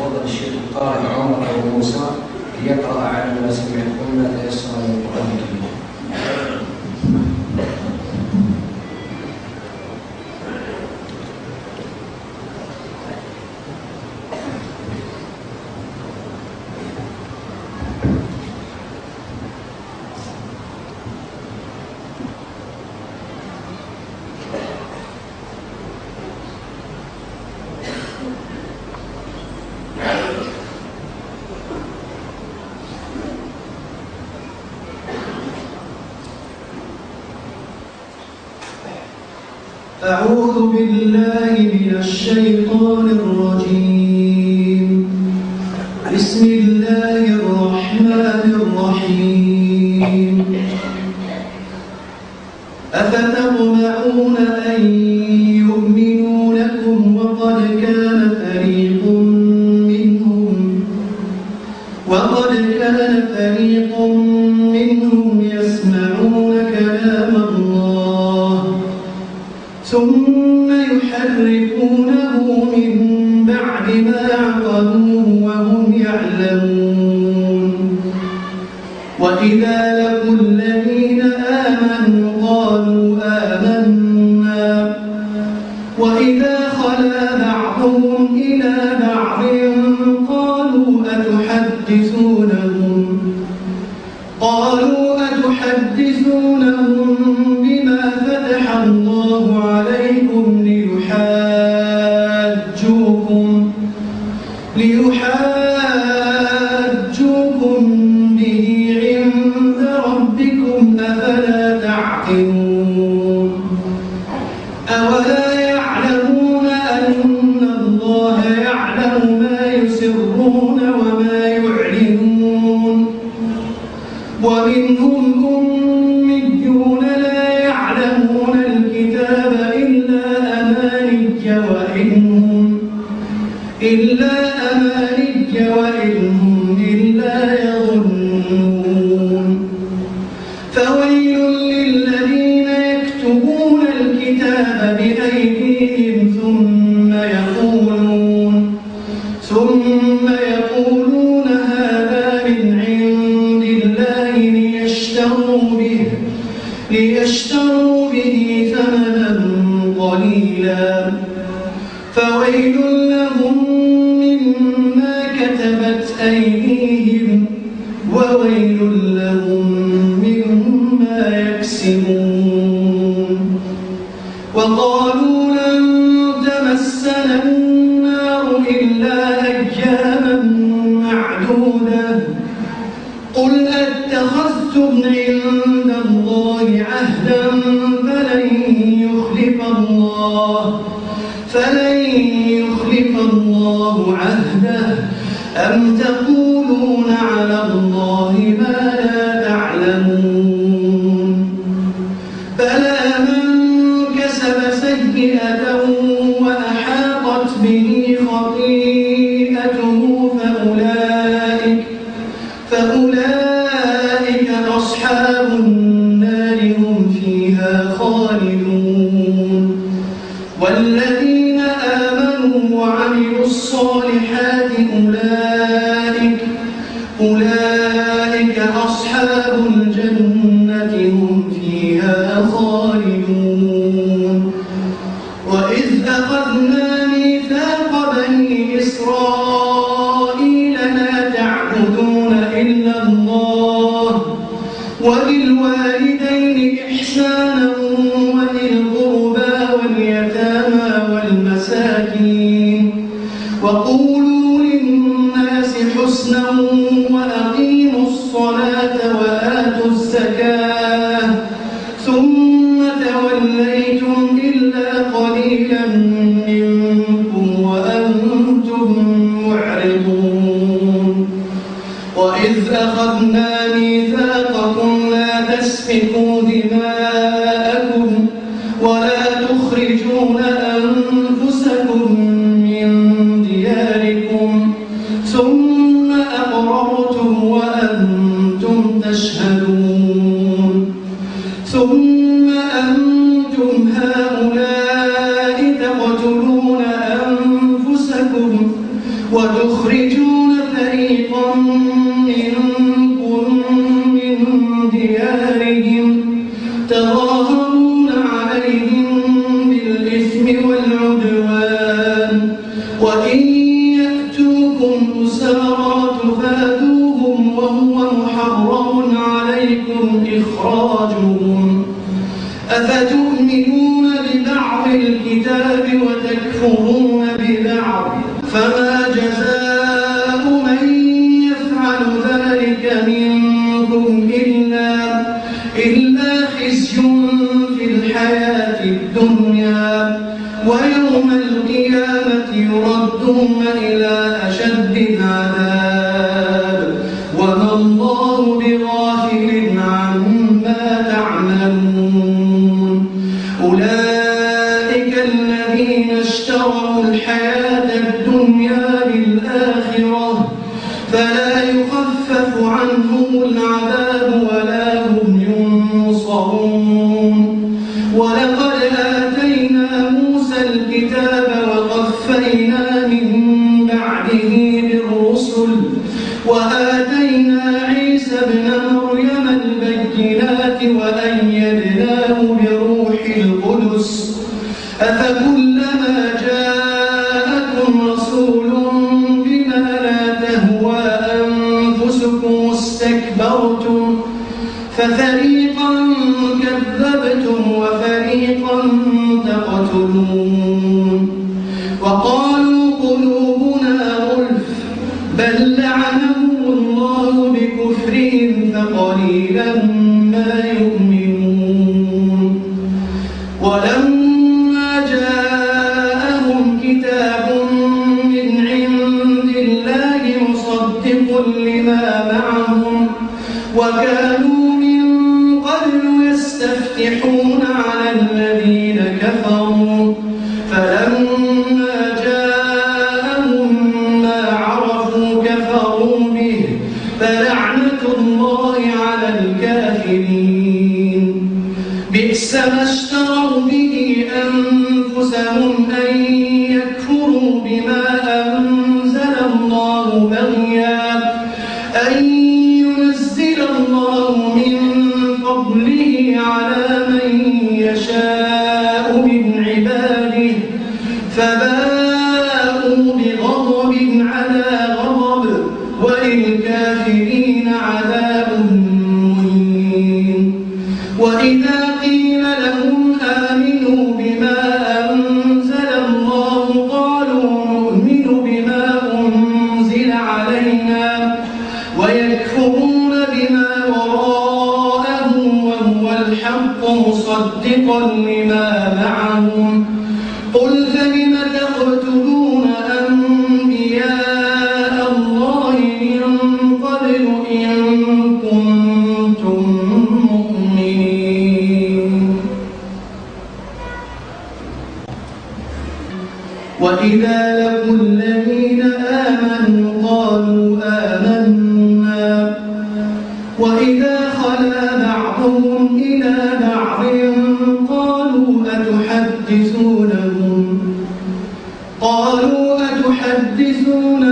يتفضل الشيخ القارئ عمر أبو موسى ليقرأ على ما سمعكم ما تيسر من القرآن الكريم. أعوذ بالله من الشيطان الرجيم. بسم الله الرحمن الرحيم. أفتطمعون أن يؤمنوا لكم وقد كان فريق منهم يسمعون كلام الله ثم يحرفونه من بعد ما عقلوه وهم يعلمون. وإذا لقوا الذين آمنوا قالوا آمنا وإذا خلا بعضهم إلى بعض قالوا أتحدثونهم بما فتح الله عليكم ليحاجوكم به عند ربكم أفلا تعقلون. أولا يعلمون أن الله يعلم ما يسرون وما يعلنون. ومنهم أميون لا يعلمون الكتاب إلا أماني وإن هم إلا يظنون. فويل للذين يكتبون الكتاب بأيديهم ثم يقولون هذا من عند الله ليشتروا به ثمنا قليلا. فويل لهم مما كتبت أيديهم وويل لهم مما يكسبون. وقالوا لن تمسنا النار إلا أياما معدودة قل أتخذتم عند الله عهدا فلن يخلف الله عهده أم تقولون على الله ما لا تعلمون. بلى من كسب سيئة وأحاطت به خطيئته فأولئك أصحاب النار هم فيها خالدون. والذين آمنوا وعملوا الصالحات أولئك أصحاب الجنة هم فيها خالدون. وإذ أخذنا ميثاق بني إسرائيل لا تعبدون إلا الله وبالوالدين إحسانا وذي القربى واليتامى والمساكين وقولوا للناس حسنا وأقيموا الصلاة وآتوا الزكاة ثم توليتم إلا قليلا منكم وأنتم معرضون. وإذ أخذنا ميثاقكم لا تسفكوا دماءكم ولا تخرجون أنفسكم من دياركم ثم أقررتم وأنتم تشهدون. ثم أنتم هؤلاء تقتلون أنفسكم وتخرجون فريقا منكم من ديارهم تظاهرون عليهم بالإثم والعدوان وإن يأتوكم أسارى تفادوهم وهو محرم عليكم إخراجهم أفتؤمنون ببعض الكتاب وتكفرون ببعض فما جزاء من يفعل ذلك منكم إلا خزي في الحياة الدنيا ويوم القيامة يردون إلى أشد العذاب وما الله بغافل عما تعملون أولئك الذين اشتروا الحياة الدنيا بالآخرة فلا يخفف عنهم العذاب ولا هم ينصرون ولقد آتينا موسى الكتاب وقفينا من بعده بالرسل وآتينا عيسى ابن مريم البينات وأيدناه بروح القدس أفكلما جاءكم رسول بما لا تهوى أنفسكم استكبرتم ففريقا كذبتم وفريقا تقتلون وقالوا قلوبنا غلف بل لعنهم الله بكفرهم فقليلا ما يؤمنون ولما جاءهم كتاب من عند الله مصدق لما معهم وكانوا من قبل يستفتحون على الذين كفروا فلما جاءهم ما عرفوا كفروا به فلعنة الله على الكافرين بئس ما اشتروا به أنفسهم أن يكفروا بما أنزل الله بغيا أن ينزل الله من فضله على من يشاء من عباده فباءوا بغضب على غضب وللكافرين عذاب مهين وإذا قيل لهم آمنوا بما أنزل الله قالوا نؤمن بما أنزل علينا ويكفرون بما وراءه وهو الحق مصدقا لما معهم قل فلم تقتلون أنبياء الله من قبل إن كنتم مؤمنين وإذا لقوا الذين آمنوا قالوا آمنا وإذا خلا بعضهم إلى بعض قالوا أتحدثونهم